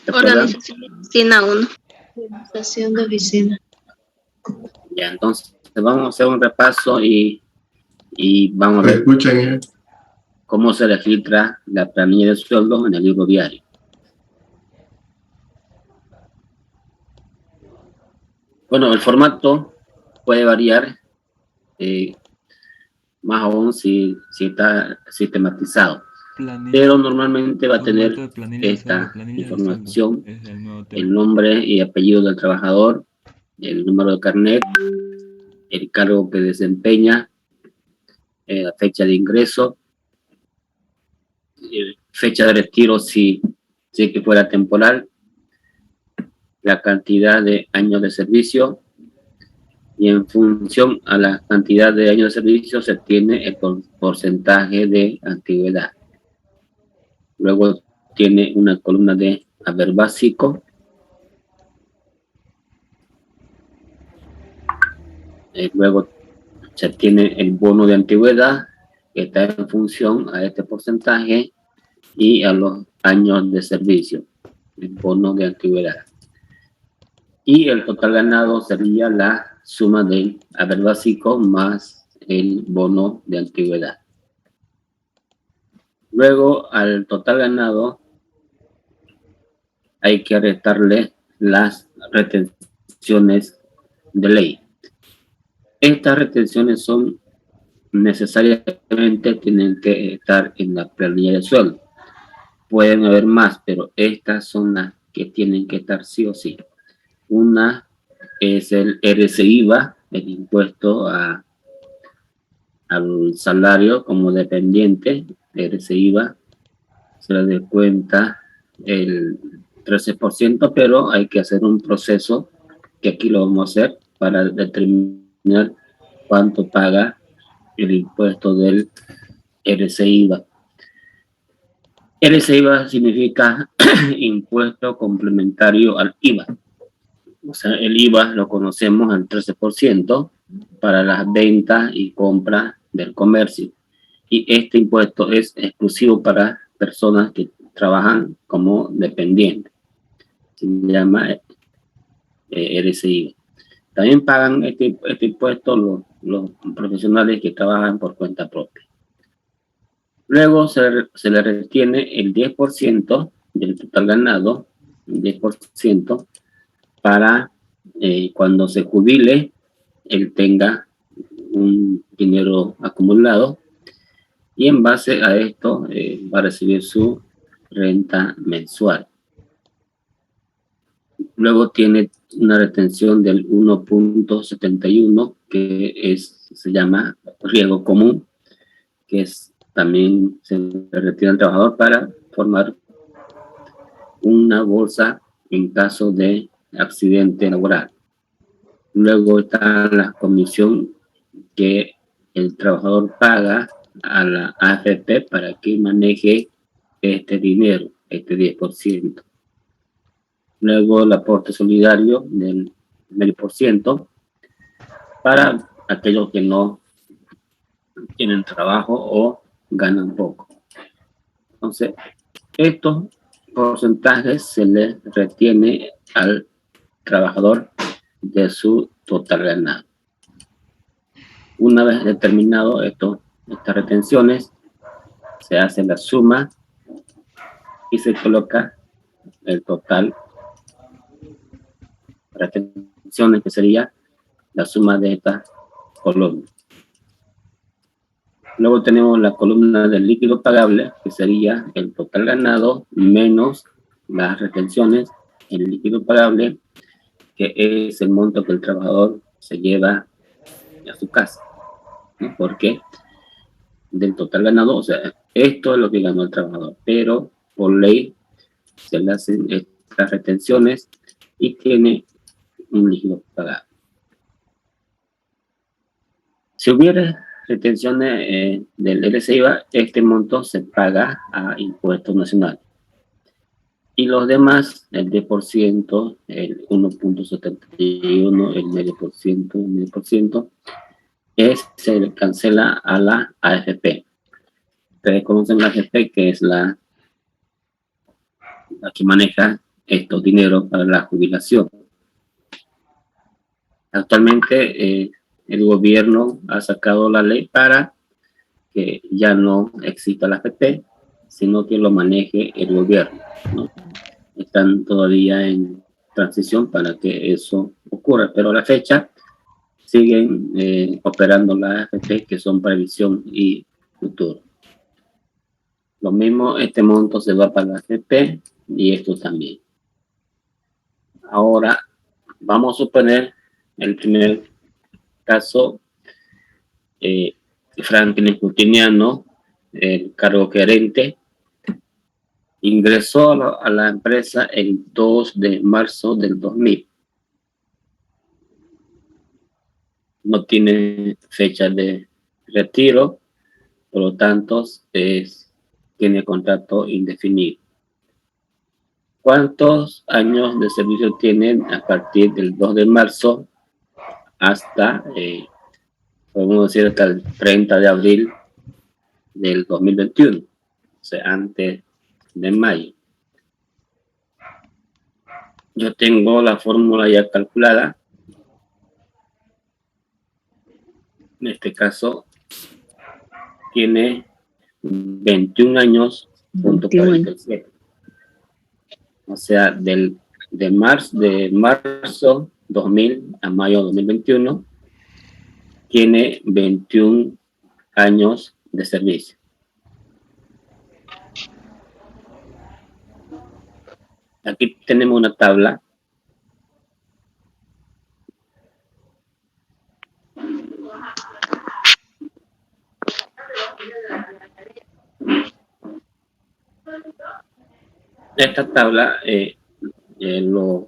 ¿Se acuerdan? Organización de oficina 1. Organización de oficina. Ya, entonces vamos a hacer un repaso y vamos a ver cómo se registra la planilla de sueldos en el libro diario. Bueno, el formato puede variar, más aún si está sistematizado. Pero normalmente va a tener esta información: el nombre y apellido del trabajador, el número de carnet, el cargo que desempeña, la fecha de ingreso, fecha de retiro si es que fuera temporal, la cantidad de años de servicio, y en función a la cantidad de años de servicio se tiene el porcentaje de antigüedad. Luego tiene una columna de haber básico, luego se tiene el bono de antigüedad, que está en función a este porcentaje y a los años de servicio, el bono de antigüedad. Y el total ganado sería la suma del haber básico más el bono de antigüedad. Luego, al total ganado hay que restarle las retenciones de ley. Estas retenciones son necesariamente, tienen que estar en la planilla de sueldo. Pueden haber más, pero estas son las que tienen que estar sí o sí. Una es el RCIVA, el impuesto al salario como dependiente. RCIVA se le descuenta el 13%, pero hay que hacer un proceso que aquí lo vamos a hacer para determinar cuánto paga el impuesto del RCIVA. RCIVA significa impuesto complementario al IVA. O sea, el IVA lo conocemos al 13% para las ventas y compras del comercio. Y este impuesto es exclusivo para personas que trabajan como dependientes. Se llama RCIVA. También pagan este impuesto los profesionales que trabajan por cuenta propia. Luego se le retiene el 10% del total ganado, el 10%, para cuando se jubile, él tenga un dinero acumulado y en base a esto va a recibir su renta mensual. Luego tiene una retención del 1.71 que se llama riesgo común, que también se retira al trabajador para formar una bolsa en caso de accidente laboral. Luego está la comisión que el trabajador paga a la AFP para que maneje este dinero, este 10%. Luego el aporte solidario del 10% para aquellos que no tienen trabajo o ganan poco. Entonces, estos porcentajes se le retiene al trabajador de su total ganado. Una vez determinado estas retenciones, se hace la suma y se coloca el total retenciones, que sería la suma de estas columnas. Luego tenemos la columna del líquido pagable, que sería el total ganado menos las retenciones. El líquido pagable, que es el monto que el trabajador se lleva a su casa, ¿no? Porque del total ganado, o sea, esto es lo que ganó el trabajador, pero por ley se le hacen estas retenciones y tiene un líquido pagable. Si hubiera retenciones del RCIVA, este monto se paga a impuestos nacionales. Y los demás, el 10%, el 1.71, el 0.5%, se le cancela a la AFP. Ustedes conocen la AFP, que es la que maneja estos dineros para la jubilación. Actualmente el gobierno ha sacado la ley para que ya no exista la AFP, sino que lo maneje el gobierno, ¿no? Están todavía en transición para que eso ocurra, pero a la fecha siguen operando las AFP, que son previsión y futuro. Lo mismo, este monto se va para la AFP y esto también. Ahora, vamos a suponer el primer caso, Franklin Justiniano, el cargo gerente, ingresó a la empresa el 2 de marzo del 2000. No tiene fecha de retiro, por lo tanto, tiene contrato indefinido. ¿Cuántos años de servicio tienen a partir del 2 de marzo hasta, podemos decir, hasta el 30 de abril del 2021? O sea, antes de mayo. Yo tengo la fórmula ya calculada. En este caso, tiene 21 años, punto 47. O sea, de marzo 2000 a mayo 2021, tiene 21 años de servicio. Aquí tenemos una tabla. Esta tabla lo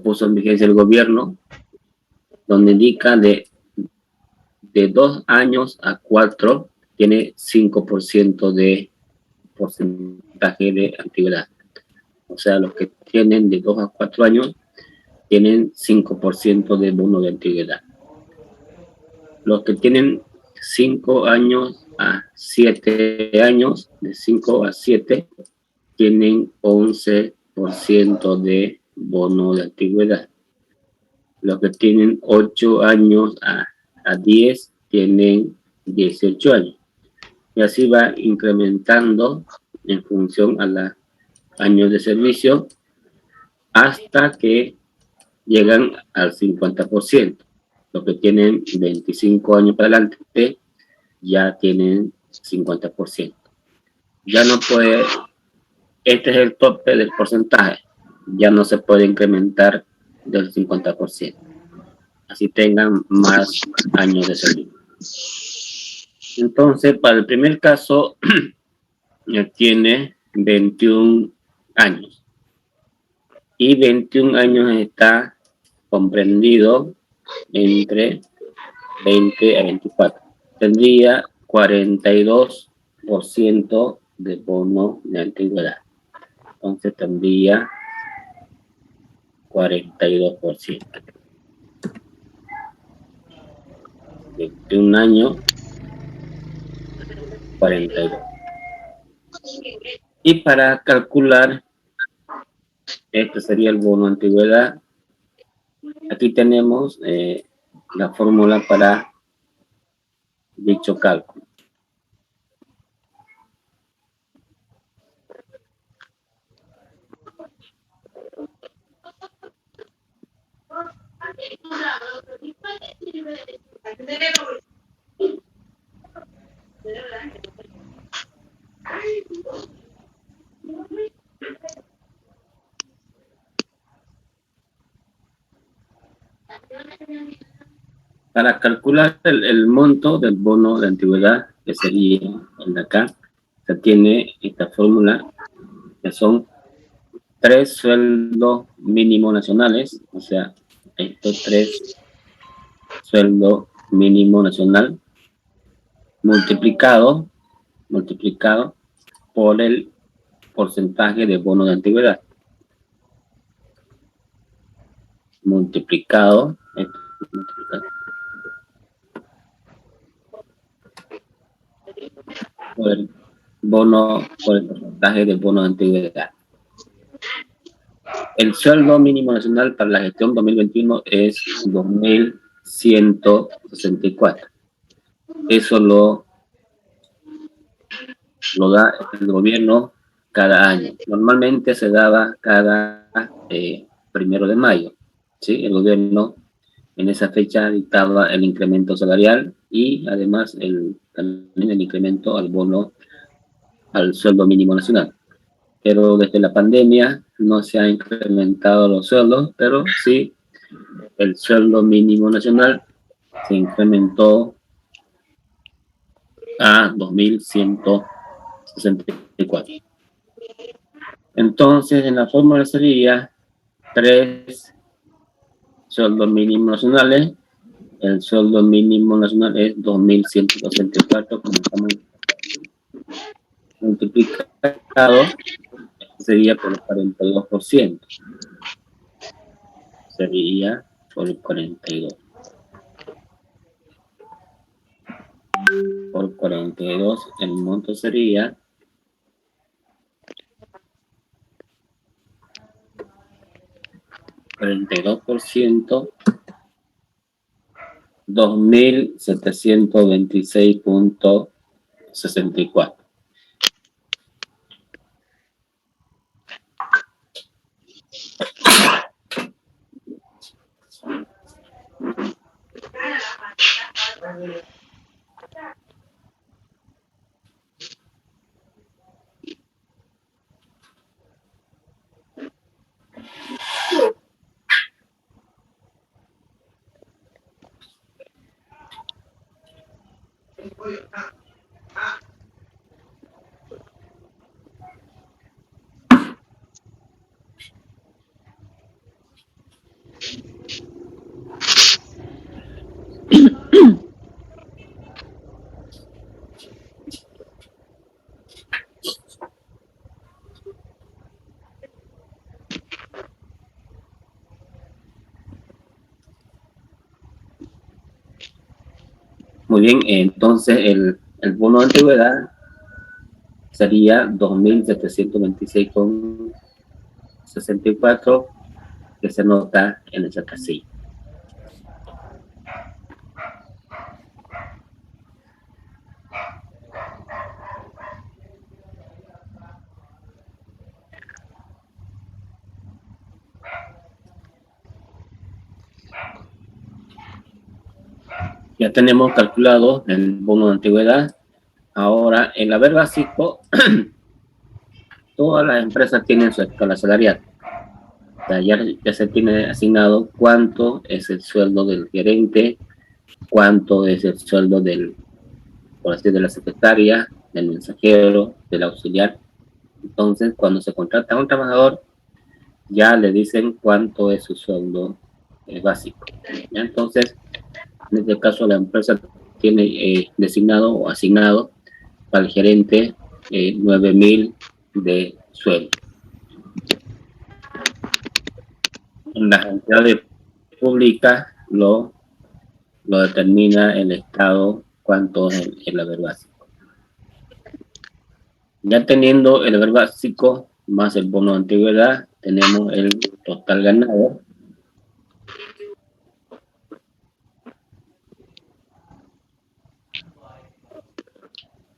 puso en vigencia el gobierno, donde indica de 2 años a 4 tiene 5% de porcentaje de antigüedad. O sea, los que tienen de 2 a 4 años tienen 5% de bono de antigüedad. Los que tienen 5 años a 7 años, de 5 a 7, tienen 11% de bono de antigüedad. Los que tienen 8 años a 10 tienen 18 años. Y así va incrementando en función a los años de servicio hasta que llegan al 50%. Los que tienen 25 años para adelante ya tienen 50%. Ya no puede, este es el tope del porcentaje, ya no se puede incrementar del 50%. Así tengan más años de servicio. Entonces, para el primer caso, tiene 21 años. Y 21 años está comprendido entre 20 a 24. Tendría 42% de bono de antigüedad. Entonces tendría 42%. 21 años, 42. Y para calcular, este sería el bono de antigüedad. Aquí tenemos la fórmula para dicho cálculo. Para calcular el monto del bono de antigüedad, que sería el de acá, se tiene esta fórmula, que son 3 sueldos mínimos nacionales, o sea, estos 3 sueldos mínimo nacional multiplicado por el porcentaje de bono de antigüedad. Multiplicado por el porcentaje de bono de antigüedad. El sueldo mínimo nacional para la gestión 2021 es 2.164. Eso lo da el gobierno cada año. Normalmente se daba cada 1 de mayo. ¿Sí? El gobierno en esa fecha dictaba el incremento salarial y además también el incremento al bono, al sueldo mínimo nacional. Pero desde la pandemia no se han incrementado los sueldos, pero sí el sueldo mínimo nacional se incrementó a 2.164. Entonces, en la fórmula sería 3 sueldos mínimos nacionales. El sueldo mínimo nacional es 2.164, como estamos multiplicado, sería por el 42%. Sería por el 42. Por 42, el monto sería 42%, 2.726.64. Muy bien, entonces el bono de antigüedad sería 2.726.64, que se nota en esa casilla. Ya tenemos calculado el bono de antigüedad. Ahora, el haber básico, todas las empresas tienen su escala salarial. O sea, ya se tiene asignado cuánto es el sueldo del gerente, cuánto es el sueldo por así, de la secretaria, del mensajero, del auxiliar. Entonces, cuando se contrata a un trabajador, ya le dicen cuánto es su sueldo básico. ¿Ya? Entonces, en este caso, la empresa tiene designado o asignado para el gerente 9.000 de sueldo. En las entidades públicas lo determina el Estado cuánto es el haber básico. Ya teniendo el haber básico más el bono de antigüedad, tenemos el total ganado.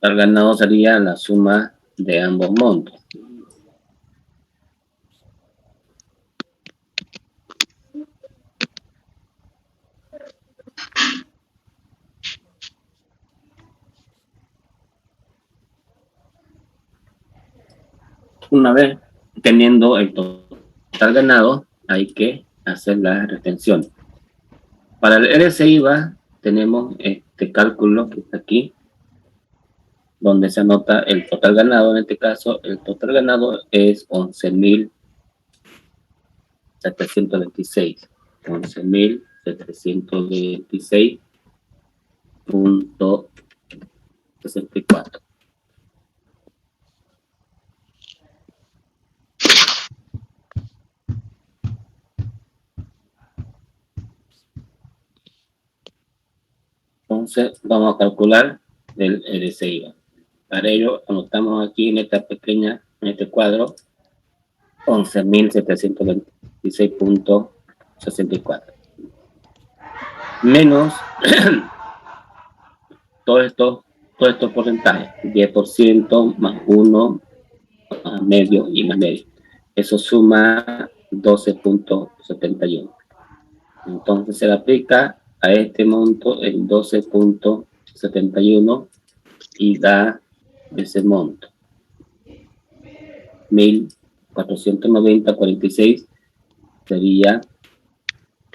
El ganado sería la suma de ambos montos. Una vez teniendo el total ganado, hay que hacer la retención. Para el RSIVA tenemos este cálculo que está aquí, donde se anota el total ganado. En este caso, el total ganado es 11.726. 11.726.64. Entonces, vamos a calcular el RSIVA. Para ello, anotamos aquí en esta pequeña, en este cuadro, 11.726.64. Menos todos estos porcentajes, 10% más 1, más medio y más medio. Eso suma 12.71. Entonces se le aplica a este monto el 12.71 y da ese monto. 1.490.46 sería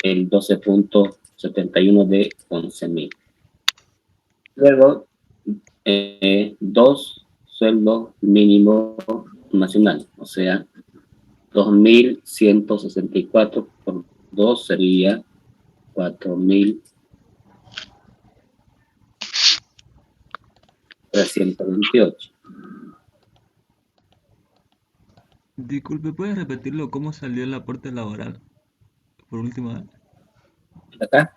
el 12.71 de 11.000. Luego, dos sueldos mínimos nacionales, o sea, 2.164 por 2 sería 4.328. Disculpe, ¿puedes repetirlo? ¿Cómo salió el aporte laboral? Por última vez. ¿Acá?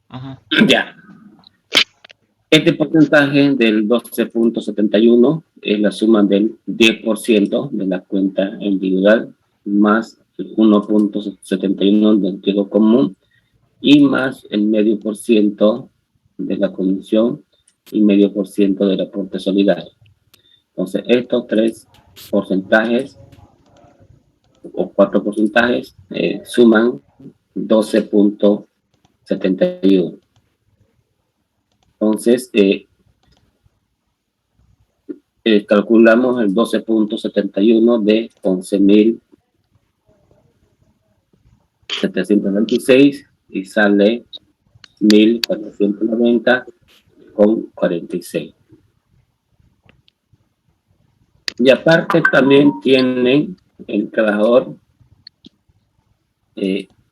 Ajá. Ya. Este porcentaje del 12.71 es la suma del 10% de la cuenta individual más el 1.71 del riesgo común y más el medio por ciento de la comisión y medio por ciento del aporte solidario. Entonces, estos tres porcentajes o cuatro porcentajes suman 12.71. Entonces, calculamos el 12.71 de 11.726 y sale 1.490.46. Y aparte también tiene el trabajador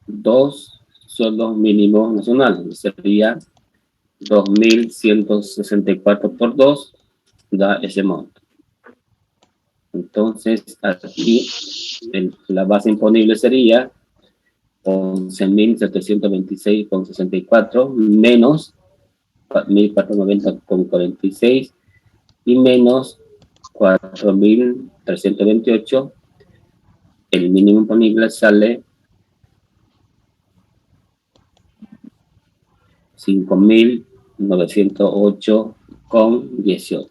dos sueldos mínimos nacionales, sería 2.164 por 2, da ese monto. Entonces, aquí la base imponible sería 11.726.64 menos 1.490.46 y menos 4.328. El mínimo imponible sale 5.908.18.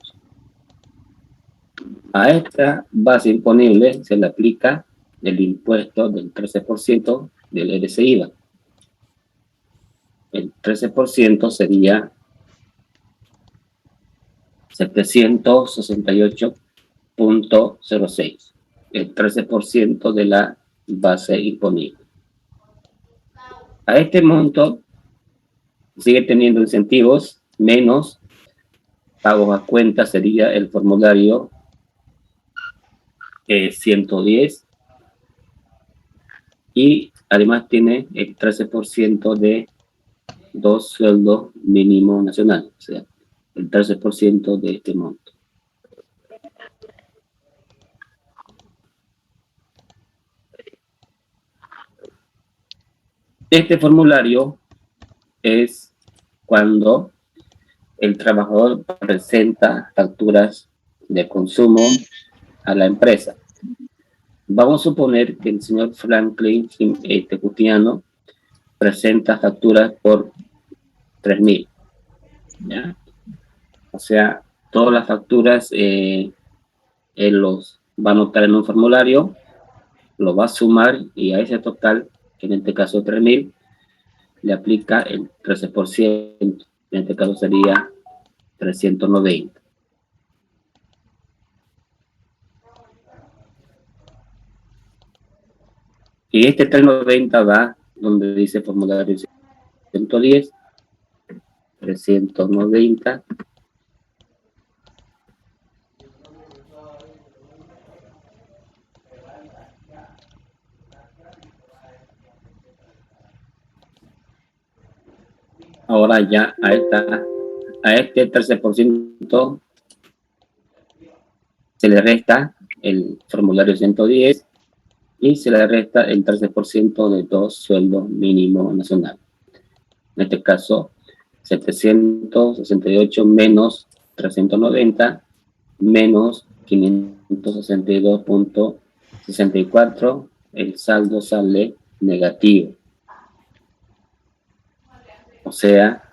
A esta base imponible se le aplica el impuesto del 13% del RCIVA. El 13% sería 768.06. El 13% de la base imponible. A este monto sigue teniendo incentivos, menos pagos a cuenta sería el formulario 110 y además tiene el 13% de dos sueldos mínimos nacionales, o sea, el 13% de este monto. Este formulario es cuando el trabajador presenta facturas de consumo a la empresa. Vamos a suponer que el señor Franklin Tecutiano presenta facturas por 3.000. ¿Ya? O sea, todas las facturas él los va a anotar en un formulario, lo va a sumar y a ese total, que en este caso 3.000, le aplica el 13%. En este caso sería 390. Y este 390 va donde dice formulario 110, 390. Ahora ya a este 13% se le resta el formulario 110 y se le resta el 13% de dos sueldos mínimos nacionales. En este caso, 768 menos 390 menos 562.06. 64, el saldo sale negativo. O sea,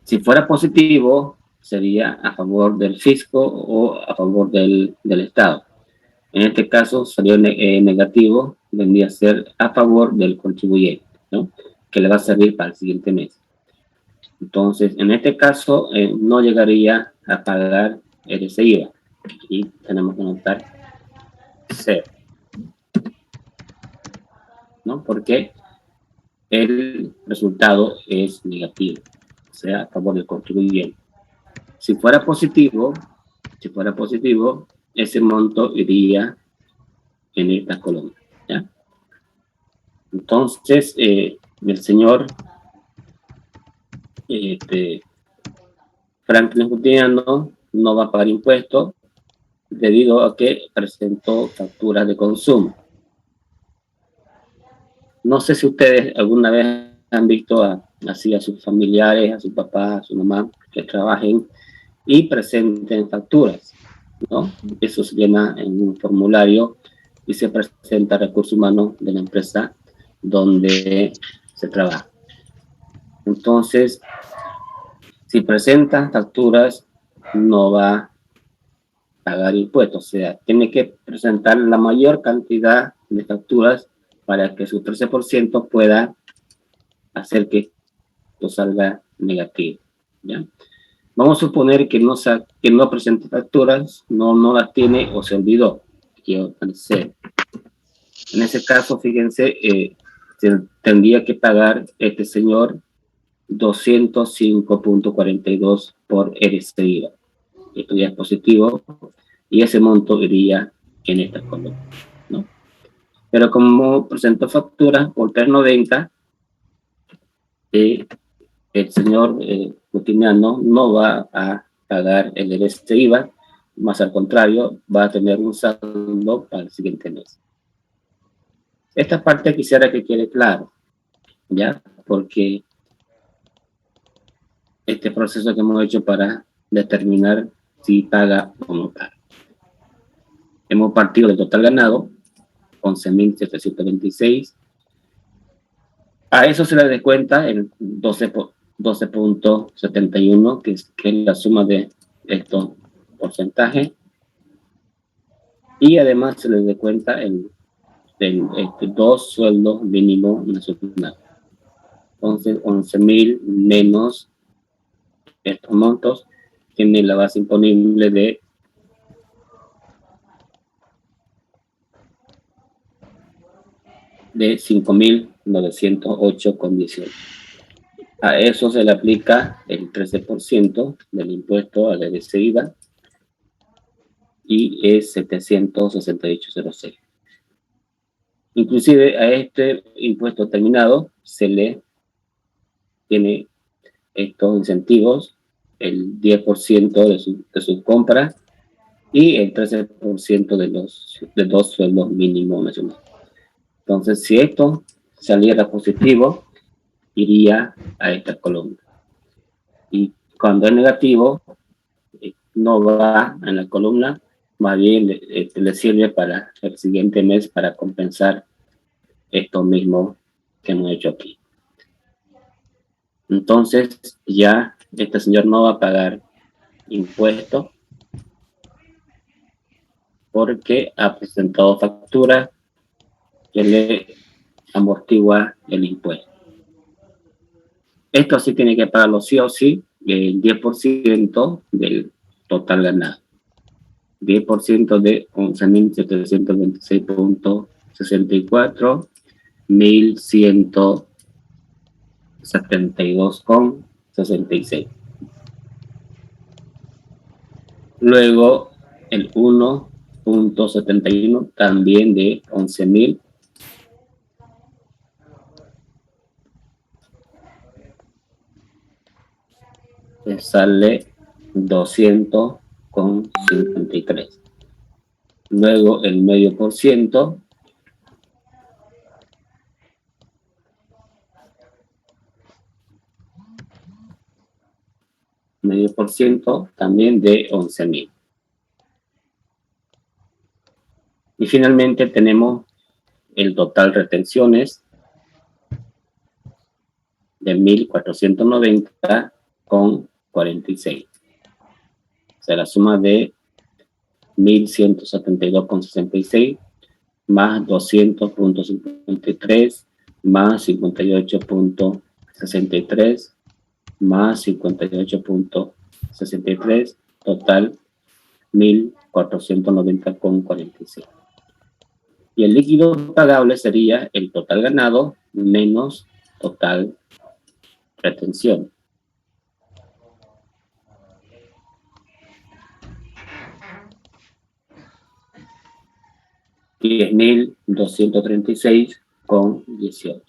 si fuera positivo, sería a favor del fisco o a favor del Estado. En este caso, salió negativo, vendría a ser a favor del contribuyente, ¿no? Que le va a servir para el siguiente mes. Entonces, en este caso, no llegaría a pagar ese IVA. Y tenemos que anotar 0, ¿no? Porque el resultado es negativo, o sea, a favor del contribuyente. Si fuera positivo, ese monto iría en esta columna, ¿ya? Entonces, el señor Franklin Justiniano no va a pagar impuestos debido a que presentó facturas de consumo. No sé si ustedes alguna vez han visto así a sus familiares, a su papá, a su mamá, que trabajen y presenten facturas, ¿no? Eso se llena en un formulario y se presenta a recursos humanos de la empresa donde se trabaja. Entonces, si presentan facturas, no va a pagar impuestos, o sea, tiene que presentar la mayor cantidad de facturas para que su 13% pueda hacer que esto salga negativo, ¿ya? Vamos a suponer que no presenta facturas, no las tiene o se olvidó. En ese caso, fíjense, tendría que pagar este señor 205.42 por ese IVA. Esto ya es positivo y ese monto iría en esta columna, ¿no? Pero como presentó factura por 390, el señor Justiniano no va a pagar el IVA, más al contrario, va a tener un saldo para el siguiente mes. Esta parte quisiera que quede claro, ¿ya? Porque este proceso que hemos hecho para determinar si paga o no paga. Hemos partido del total ganado, 11.726. A eso se le descuenta el 12.71, que es la suma de estos porcentajes. Y además se le descuenta dos sueldos mínimos nacionales. Entonces, 11.000 menos estos montos, tiene la base imponible de de 5.908,18. A eso se le aplica el 13% del impuesto al IVA y es 768,06. Inclusive a este impuesto terminado se le tiene estos incentivos, el 10% de sus compras y el 13% de dos sueldos mínimos nacionales. Entonces, si esto saliera positivo, iría a esta columna. Y cuando es negativo, no va en la columna, más bien le sirve para el siguiente mes para compensar esto mismo que hemos hecho aquí. Entonces, ya este señor no va a pagar impuestos porque ha presentado factura que le amortigua el impuesto. Esto sí tiene que pagarlo sí o sí, el 10% del total ganado. 10% de 11.726.64, 1.172,66. Luego el 1.71 también de 11.000. Sale 200,53. Luego el medio por ciento también de 11.000. Y finalmente tenemos el total retenciones de 1.490,46. O sea, la suma de 1.172,66 más 200,53 más 58,63 más 58,63, total 1.490,46. Y el líquido pagable sería el total ganado menos total retención. Y es 1.236,18.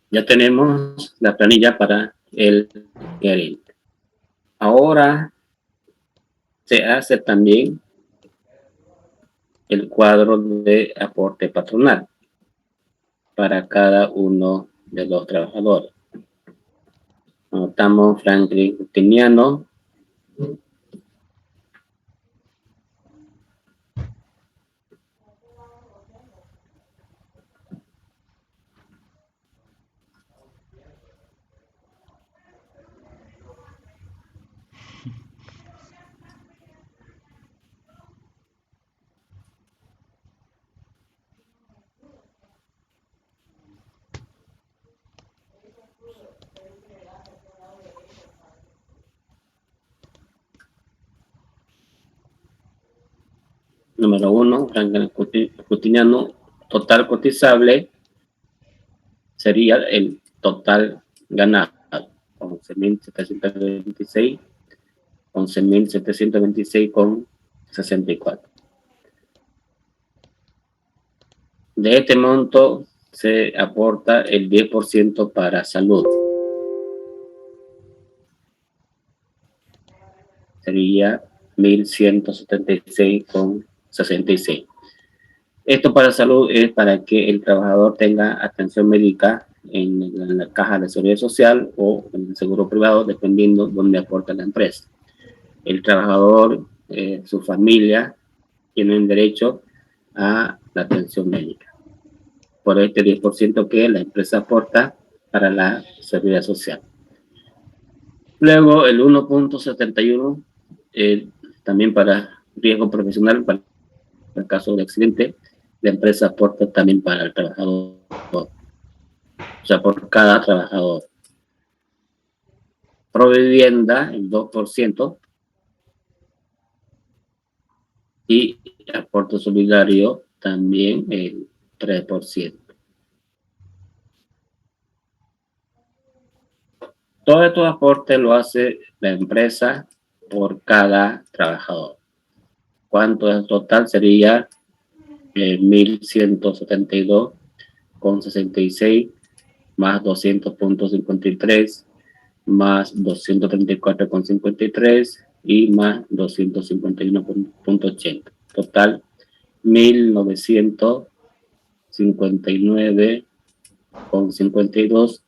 Ya tenemos la planilla para el gerente. Ahora se hace también el cuadro de aporte patronal para cada uno de los trabajadores. Anotamos Franklin Justiniano, número 1, Franklin Justiniano, total cotizable sería el total ganado, 11.726, 11.726,64. De este monto se aporta el 10% para salud. Sería 1.176,66. Esto para salud es para que el trabajador tenga atención médica en la caja de seguridad social o en el seguro privado, dependiendo donde aporta la empresa. El trabajador, su familia, tienen derecho a la atención médica por este 10% que la empresa aporta para la seguridad social. Luego el 1.71, también para riesgo profesional, para el caso de accidente, la empresa aporta también para el trabajador, o sea, por cada trabajador. Provivienda, el 2%, y aporte solidario también el 3%. Todo estos aportes lo hace la empresa por cada trabajador. ¿Cuánto es el total? Sería 1.172,66 más 200,53 más 234,53 y más 251,80. Total 1.959,52.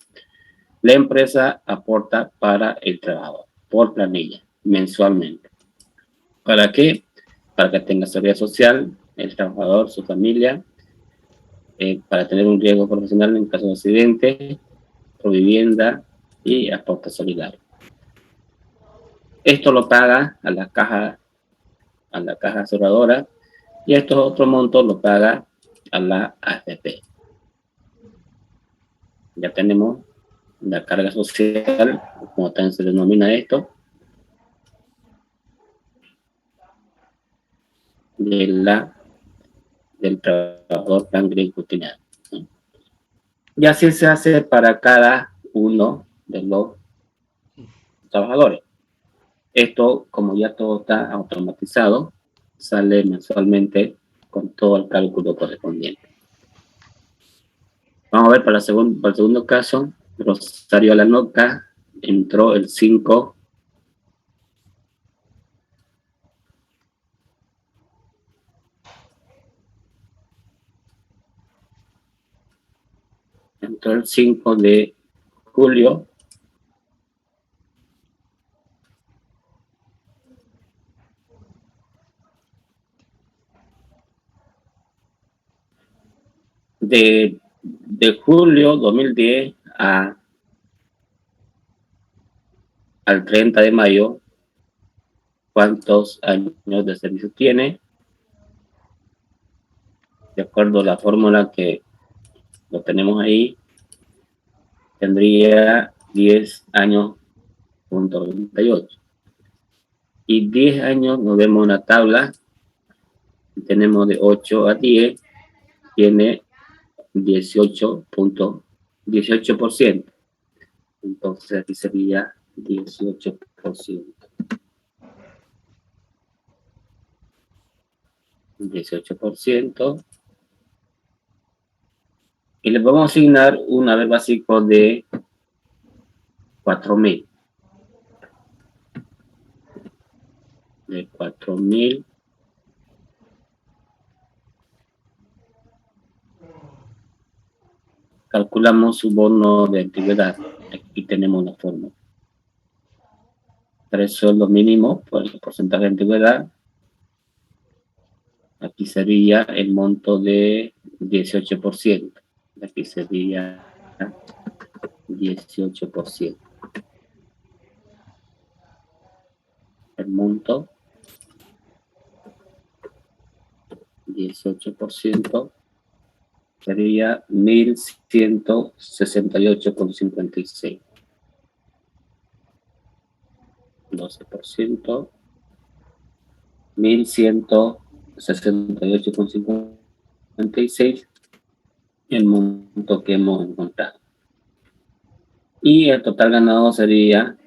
La empresa aporta para el trabajador por planilla mensualmente. ¿Para qué? Para que tenga seguridad social, el trabajador, su familia, para tener un riesgo profesional en caso de accidente, provivienda y aporte solidario. Esto lo paga a la caja aseguradora y estos otros montos lo paga a la AFP. Ya tenemos la carga social, como también se denomina esto, del trabajador Franklin Justiniano. Y así se hace para cada uno de los trabajadores. Esto, como ya todo está automatizado, sale mensualmente con todo el cálculo correspondiente. Vamos a ver para el segundo caso. Rosario Alanoca entró el 5 de julio de julio 2010 al 30 de mayo, ¿cuántos años de servicio tiene? De acuerdo a la fórmula que lo tenemos ahí, tendría 10 años, punto 98. Y 10 años, nos vemos en la tabla, tenemos de 8 a 10, tiene 18%. Entonces aquí sería 18%. 18%. Y le vamos a asignar un haber básico de 4.000. De 4.000. Calculamos su bono de antigüedad. Aquí tenemos la fórmula. 3 sueldos mínimos por el porcentaje de antigüedad. Aquí sería el monto de 18%. Aquí sería 18%. El monto 18% sería 1.168,56. 12%, 1.168,56, el monto que hemos encontrado. Y el total ganado sería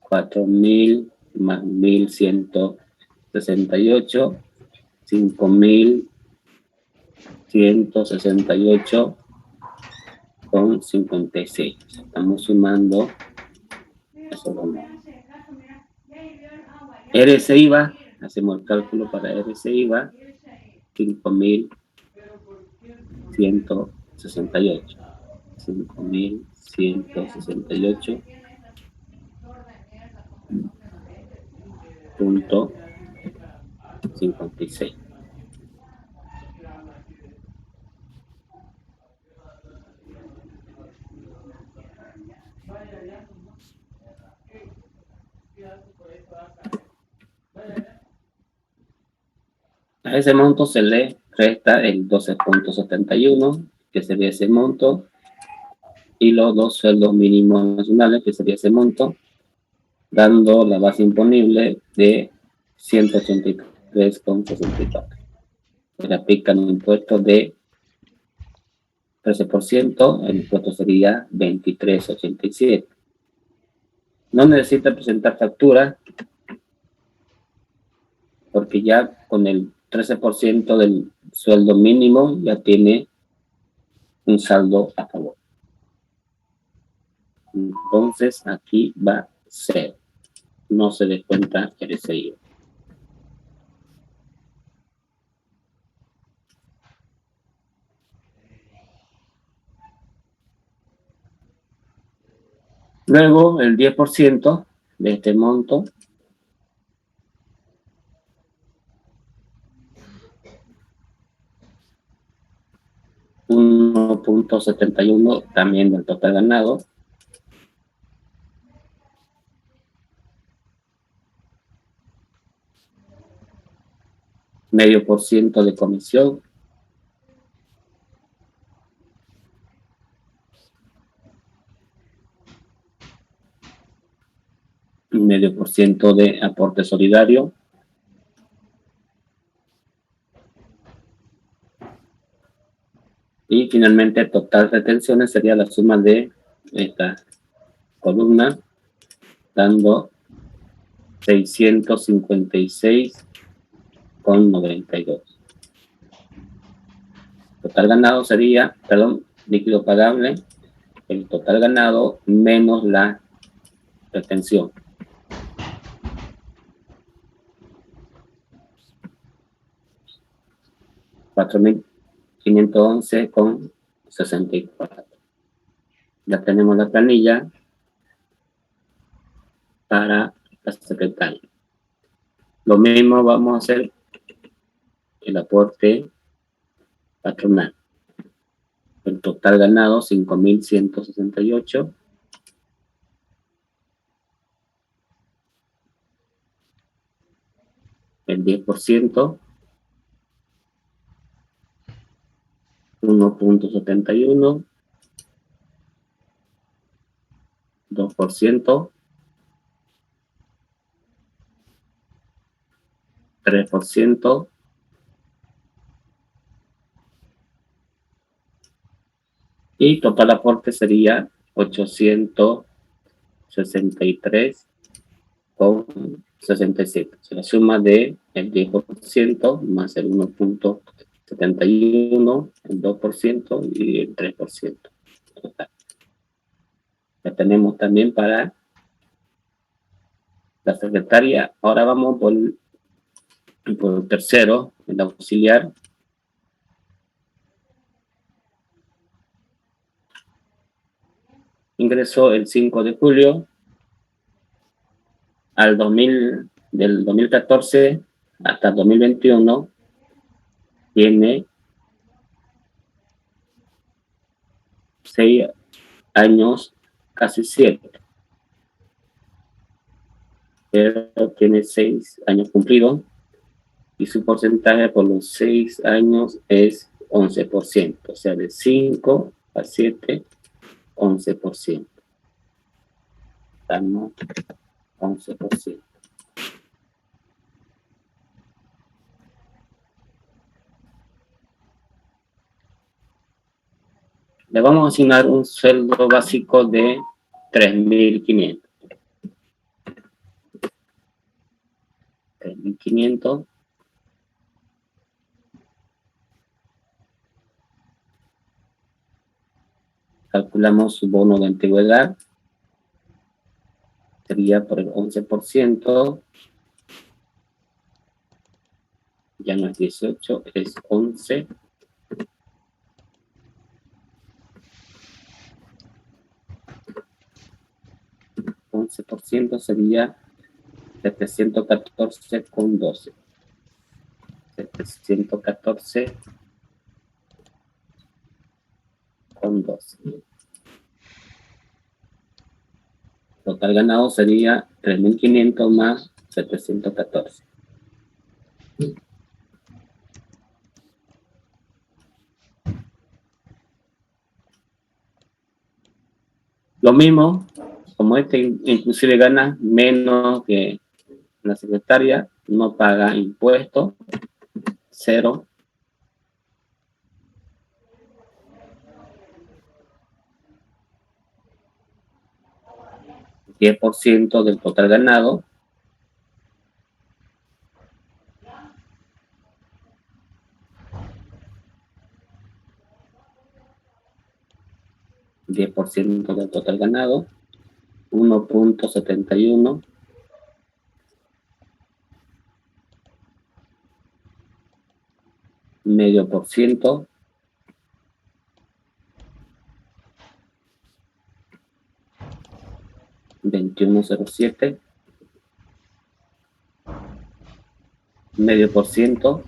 4.000 más 1.168, 5.168,56. Estamos sumando eso. RC IVA, hacemos el cálculo para RC IVA, 5.168. 5.168,56. A ese monto se le resta el 12,71, que sería ese monto, y los 2 sueldos mínimos nacionales, que sería ese monto, dando la base imponible de 183,64. Se le aplican un impuesto de 13%, el impuesto sería 23,87. No necesita presentar factura, porque ya con el 13% del sueldo mínimo ya tiene un saldo a favor. Entonces aquí va 0. No se descuenta el SIO. Luego el 10% de este monto $1.71 también del total ganado. Medio por ciento de comisión. Medio por ciento de aporte solidario. Y finalmente, total retenciones sería la suma de esta columna, dando 656,92. Total ganado sería, líquido pagable, el total ganado menos la retención. 4.511,64. Ya tenemos la planilla para la secretaria. Lo mismo vamos a hacer el aporte patronal. total ganado 5.168. El 10%, 1.71, 2%, 3%, y total aporte sería 863,67. Se la suma de el 10% más el 1.71, el 2% y el 3%. Total. La tenemos también para la secretaria. Ahora vamos por el tercero, el auxiliar. Ingresó el 5 de julio al 2000, del 2014 hasta 2021, tiene 6 años, casi 7, pero tiene 6 años cumplidos y su porcentaje por los 6 años es 11%, o sea, de 5 a 7, 11%. Estamos 11%. Le vamos a asignar un sueldo básico de 3.500. 3.500. Calculamos su bono de antigüedad. Sería por el 11%. Ya no es 18, es 11. %, sería 714,12. 714,12. Total ganado sería 3.500 más 714. Lo mismo, como este inclusive gana menos que la secretaria, no paga impuestos, 0. $10 del total ganado. $10 del total ganado, 1.71, medio por ciento, 21.07, medio por ciento,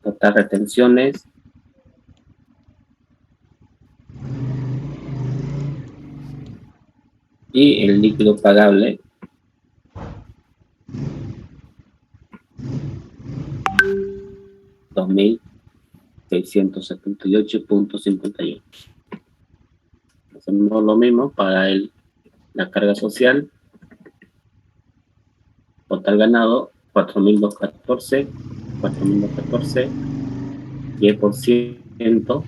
total retenciones, y el líquido pagable, $2.678,51. Hacemos lo mismo para la carga social. Total ganado 4.214, 10%,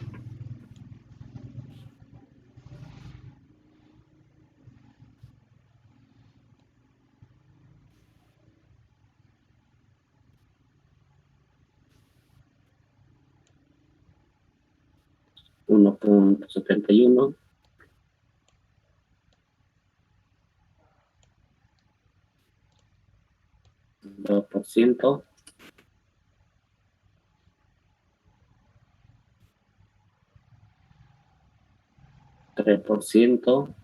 1.71, 2%, 3%,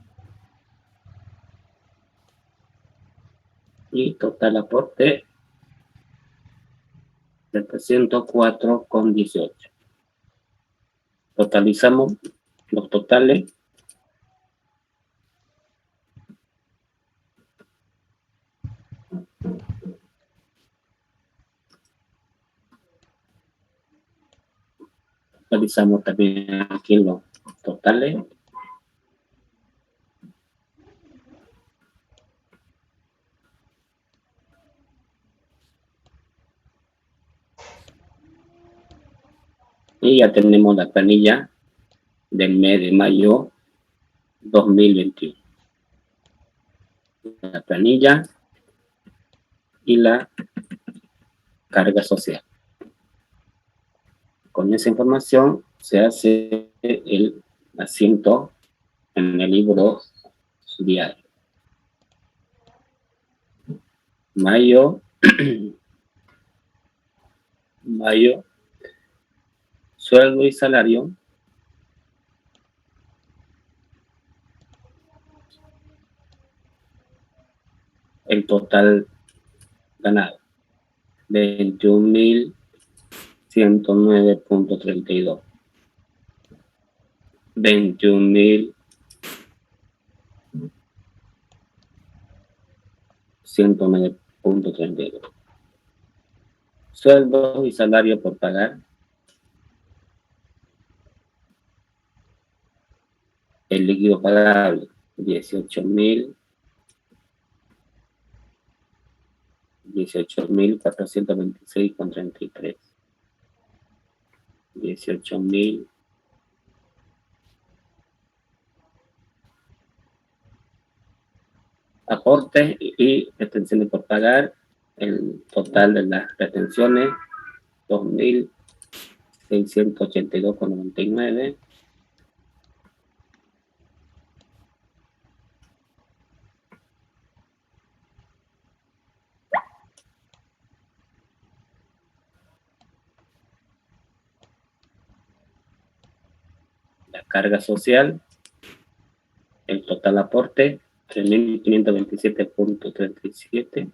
y total aporte 704,18. Totalizamos los totales. Totalizamos también aquí los totales. Y ya tenemos la planilla del mes de mayo 2021. La planilla y la carga social. Con esa información se hace el asiento en el libro diario. Mayo, sueldo y salario. El total ganado, 21.109.32. 21.109.32. Sueldos y salario por pagar. El líquido pagable, 18.426,33. 18.000. Aportes y retenciones por pagar. El total de las retenciones, 2.682,99. La carga social, el total aporte, 3.527,37.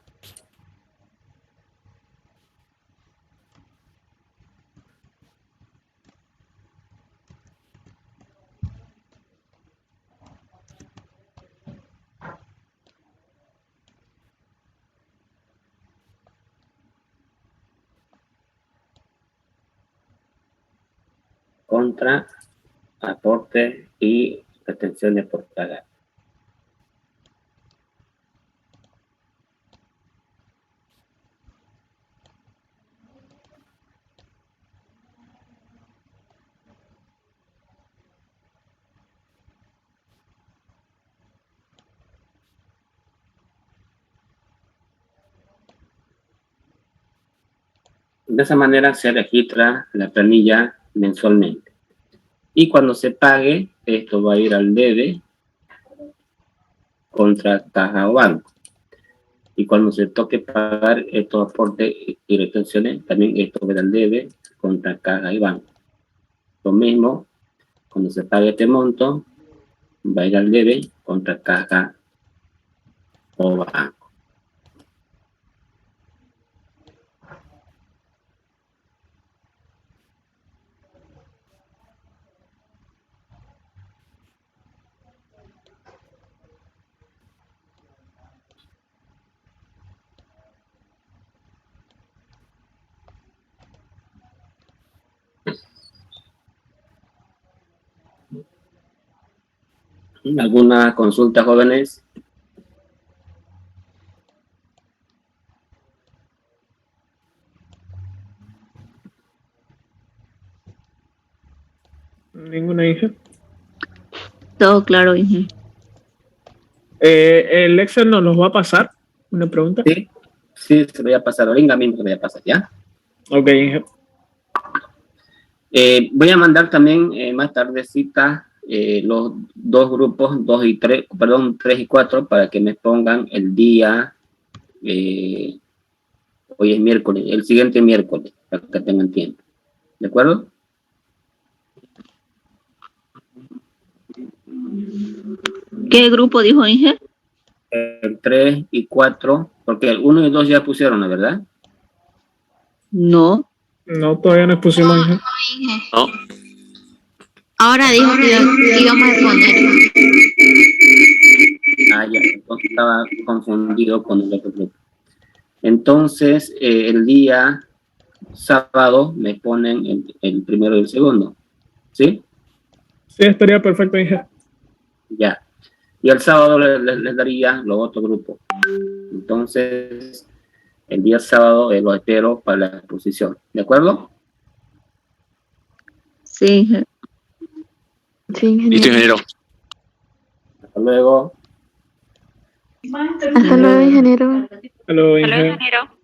Contra aportes y retenciones por pagar. De esa manera se registra la planilla mensualmente. Y cuando se pague, esto va a ir al debe contra caja o banco. Y cuando se toque pagar estos aportes y retenciones, también esto va al debe contra caja y banco. Lo mismo, cuando se pague este monto, va a ir al debe contra caja o banco. ¿Alguna consulta, jóvenes? Ninguna, Inge. Todo claro, Inge. ¿El Excel nos los va a pasar? ¿Una pregunta? Sí, sí, se lo voy a pasar. Venga, mismo se lo voy a pasar, ¿ya? Ok, Inge. Voy a mandar también más tardecita los dos grupos, 3 y 4, para que me pongan el día, hoy es miércoles, el siguiente miércoles, para que tengan tiempo. ¿De acuerdo? ¿Qué grupo dijo Inge? El 3 y 4, porque el 1 y 2 ya pusieron, ¿no? ¿Verdad? No. No, todavía no expusimos, Inge. Inge. No. Ahora dijo que íbamos a exponer. Ah, ya, entonces estaba confundido con el otro grupo. Entonces, el día sábado me ponen el primero y el segundo, ¿sí? Sí, estaría perfecto, Inge. Ya. Y el sábado les daría los otros grupos. Entonces, el día sábado lo espero para la exposición. ¿De acuerdo? Sí, Inge. Sí, Listo, ingeniero. ingeniero. Hasta luego. Hasta luego, ingeniero. Hasta luego, Inge. ingeniero.